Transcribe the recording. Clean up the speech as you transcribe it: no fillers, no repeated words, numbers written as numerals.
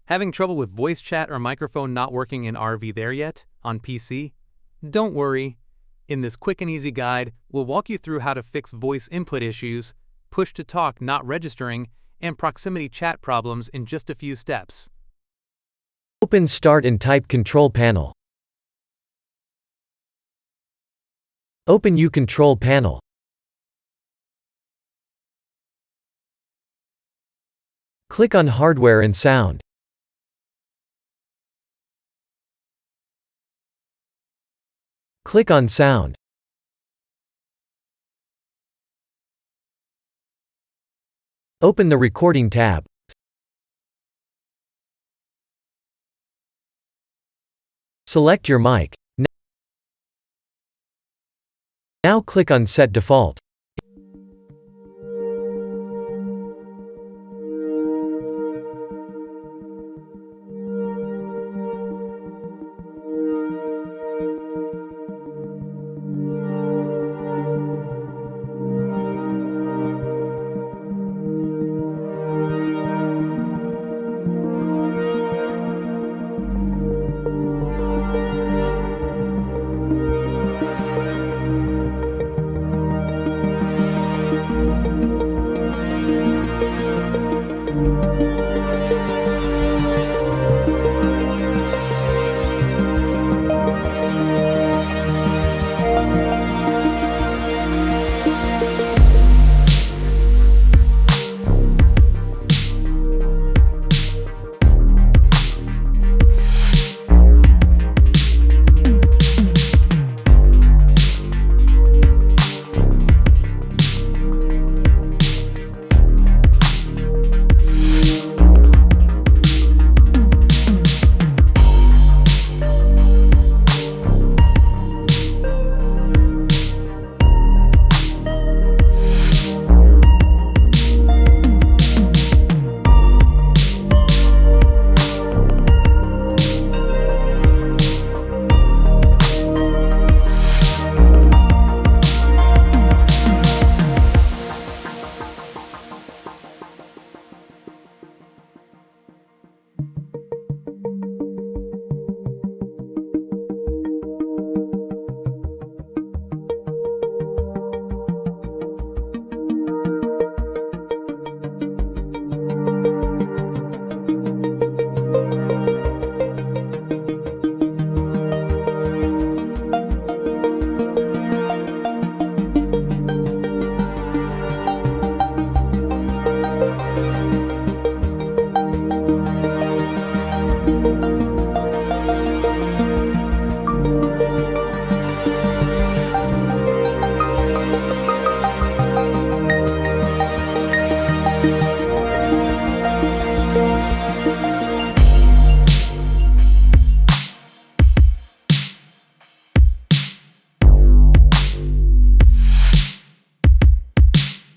Having trouble with voice chat or microphone not working in RV there yet, on PC? Don't worry. In this quick and easy guide, we'll walk you through how to fix voice input issues, push-to-talk not registering, and proximity chat problems in just a few steps. Open Start and type Control Panel. Open U Control Panel. Click on Hardware and Sound. Click on Sound. Open the Recording tab. Select your mic. Now click on Set Default.